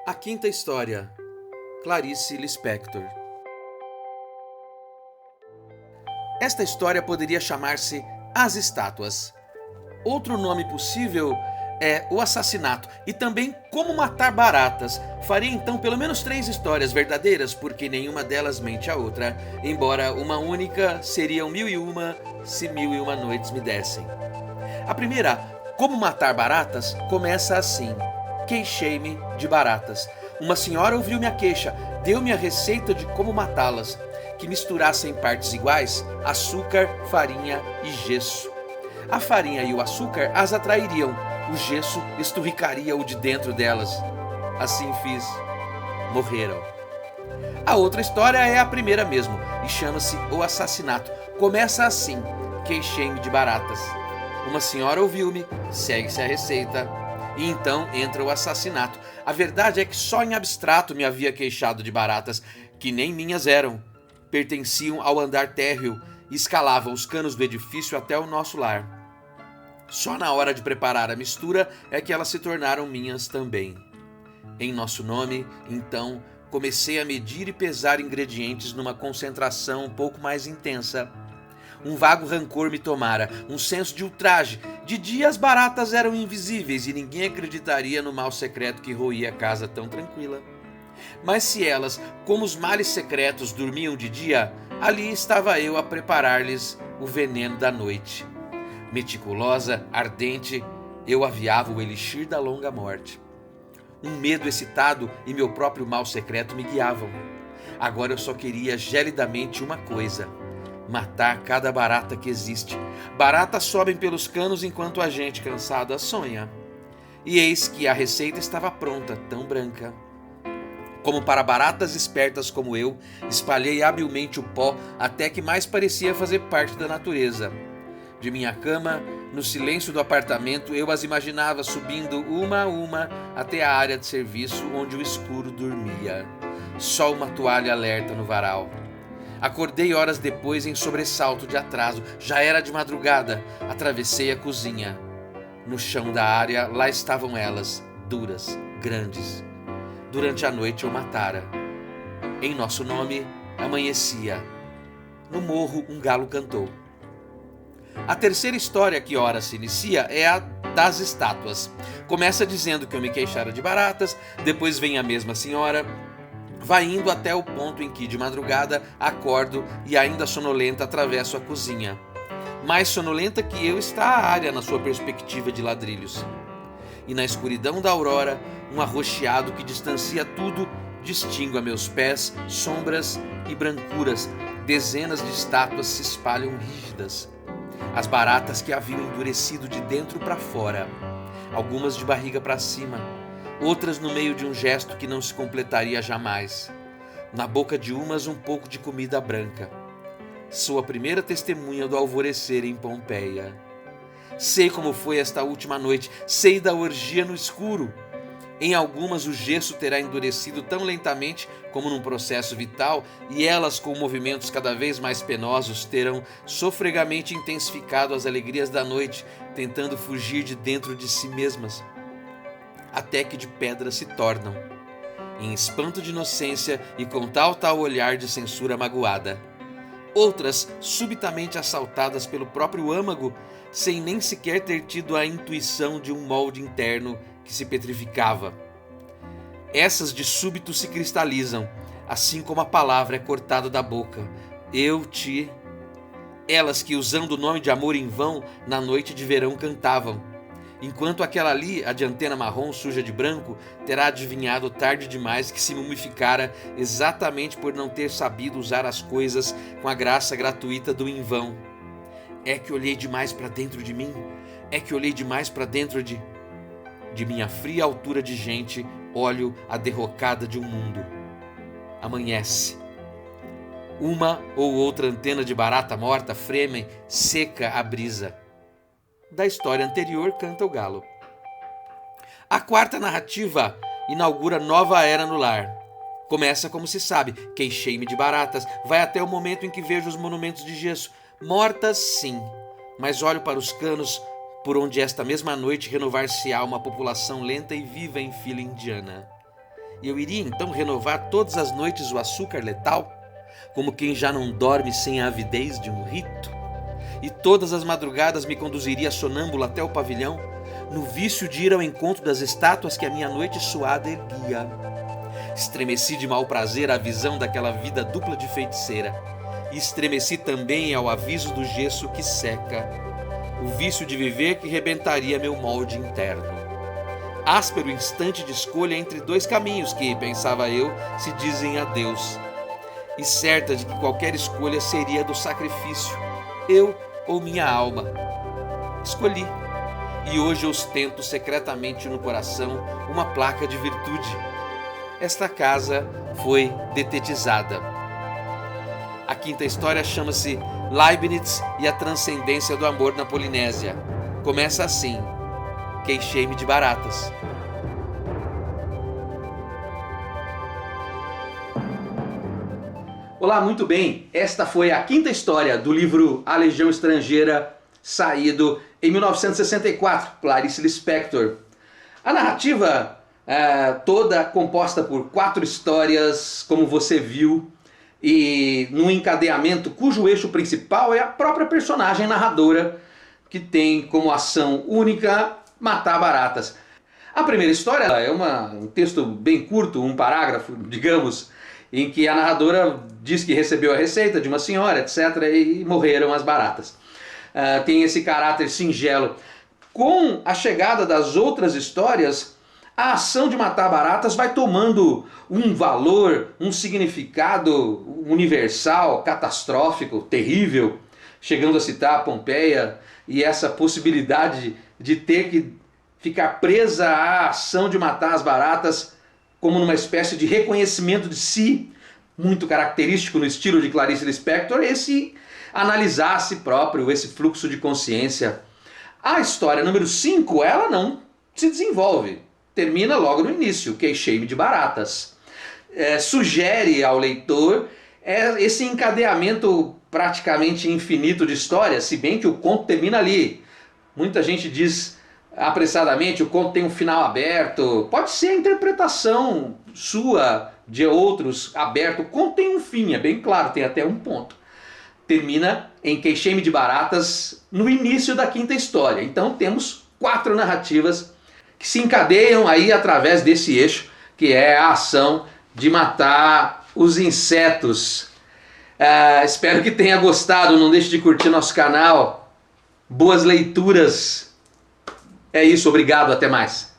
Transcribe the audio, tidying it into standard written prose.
A quinta história, Clarice Lispector. Esta história poderia chamar-se As Estátuas. Outro nome possível é O Assassinato e também Como Matar Baratas. Faria então pelo menos 3 histórias verdadeiras, porque nenhuma delas mente a outra, embora uma única seriam 1001 se 1001 noites me dessem. A primeira, Como Matar Baratas, começa assim: queixei-me de baratas. Uma senhora ouviu minha queixa, deu-me a receita de como matá-las, que misturassem partes iguais açúcar, farinha e gesso. A farinha e o açúcar as atrairiam, o gesso esturricaria o de dentro delas. Assim fiz. Morreram. A outra história é a primeira mesmo, e chama-se O Assassinato. Começa assim: queixei-me de baratas. Uma senhora ouviu-me, segue-se a receita, e então entra o assassinato. A verdade é que só em abstrato me havia queixado de baratas, que nem minhas eram. Pertenciam ao andar térreo e escalavam os canos do edifício até o nosso lar. Só na hora de preparar a mistura é que elas se tornaram minhas também. Em nosso nome, então, comecei a medir e pesar ingredientes numa concentração um pouco mais intensa. Um vago rancor me tomara, um senso de ultraje. De dia as baratas eram invisíveis e ninguém acreditaria no mal secreto que roía a casa tão tranquila. Mas se elas, como os males secretos, dormiam de dia, ali estava eu a preparar-lhes o veneno da noite. Meticulosa, ardente, eu aviava o elixir da longa morte. Um medo excitado e meu próprio mal secreto me guiavam. Agora eu só queria gelidamente uma coisa: matar cada barata que existe. Baratas sobem pelos canos enquanto a gente cansada sonha. E eis que a receita estava pronta, tão branca. Como para baratas espertas como eu, espalhei habilmente o pó até que mais parecia fazer parte da natureza. De minha cama, no silêncio do apartamento, eu as imaginava subindo uma a uma até a área de serviço onde o escuro dormia. Só uma toalha alerta no varal. Acordei horas depois em sobressalto de atraso. Já era de madrugada. Atravessei a cozinha. No chão da área, lá estavam elas, duras, grandes. Durante a noite eu matara. Em nosso nome, amanhecia. No morro, um galo cantou. A terceira história que ora se inicia é a das estátuas. Começa dizendo que eu me queixara de baratas, depois vem a mesma senhora, vai indo até o ponto em que, de madrugada, acordo e ainda sonolenta atravesso a cozinha. Mais sonolenta que eu está a área na sua perspectiva de ladrilhos. E na escuridão da aurora, um arroxeado que distancia tudo, distingo a meus pés sombras e brancuras. Dezenas de estátuas se espalham rígidas. As baratas que haviam endurecido de dentro para fora, algumas de barriga para cima, outras no meio de um gesto que não se completaria jamais. Na boca de umas um pouco de comida branca. Sou a primeira testemunha do alvorecer em Pompeia. Sei como foi esta última noite, sei da orgia no escuro. Em algumas o gesso terá endurecido tão lentamente como num processo vital, e elas, com movimentos cada vez mais penosos, terão sofregamente intensificado as alegrias da noite, tentando fugir de dentro de si mesmas, até que de pedra se tornam, em espanto de inocência e com tal olhar de censura magoada. Outras, subitamente assaltadas pelo próprio âmago, sem nem sequer ter tido a intuição de um molde interno que se petrificava. Essas de súbito se cristalizam, assim como a palavra é cortada da boca. Eu te... Elas que, usando o nome de amor em vão, na noite de verão cantavam, enquanto aquela ali, a de antena marrom suja de branco, terá adivinhado tarde demais que se mumificara exatamente por não ter sabido usar as coisas com a graça gratuita do em vão. É que olhei demais para dentro de mim? É que olhei demais para dentro de minha fria altura de gente, olho a derrocada de um mundo. Amanhece. Uma ou outra antena de barata morta freme, seca a brisa. Da história anterior canta o galo. A quarta narrativa inaugura nova era no lar. Começa como se sabe, queixei-me de baratas, vai até o momento em que vejo os monumentos de gesso. Mortas, sim, mas olho para os canos por onde esta mesma noite renovar-se-á uma população lenta e viva em fila indiana. E eu iria então renovar todas as noites o açúcar letal, como quem já não dorme sem a avidez de um rito. E todas as madrugadas me conduziria sonâmbula até o pavilhão, no vício de ir ao encontro das estátuas que a minha noite suada erguia. Estremeci de mau prazer à visão daquela vida dupla de feiticeira, e estremeci também ao aviso do gesso que seca, o vício de viver que rebentaria meu molde interno. Áspero instante de escolha entre dois caminhos que, pensava eu, se dizem adeus, e certa de que qualquer escolha seria do sacrifício, eu ou minha alma. Escolhi, e hoje ostento secretamente no coração uma placa de virtude. Esta casa foi detetizada. A quinta história chama-se Leibniz e a Transcendência do Amor na Polinésia. Começa assim: queixei-me de baratas. Olá, muito bem. Esta foi a quinta história do livro A Legião Estrangeira, saído em 1964, Clarice Lispector. A narrativa toda composta por 4 histórias, como você viu, e num encadeamento cujo eixo principal é a própria personagem narradora, que tem como ação única matar baratas. A primeira história é um texto bem curto, um parágrafo, digamos, em que a narradora diz que recebeu a receita de uma senhora, etc., e morreram as baratas. Tem esse caráter singelo. Com a chegada das outras histórias, a ação de matar baratas vai tomando um valor, um significado universal, catastrófico, terrível, chegando a citar a Pompeia e essa possibilidade de ter que ficar presa à ação de matar as baratas como numa espécie de reconhecimento de si, muito característico no estilo de Clarice Lispector, esse analisar a si próprio, esse fluxo de consciência. A história número 5, ela não se desenvolve. Termina logo no início, queixei-me de baratas. Sugere ao leitor esse encadeamento praticamente infinito de histórias, se bem que o conto termina ali. Muita gente diz apressadamente, o conto tem um final aberto. Pode ser a interpretação sua, de outros, aberto. O conto tem um fim, é bem claro, tem até um ponto. Termina em queixei-me de baratas no início da quinta história. Então temos 4 narrativas que se encadeiam aí através desse eixo, que é a ação de matar os insetos. Espero que tenha gostado, não deixe de curtir nosso canal. Boas leituras. É isso, obrigado, até mais.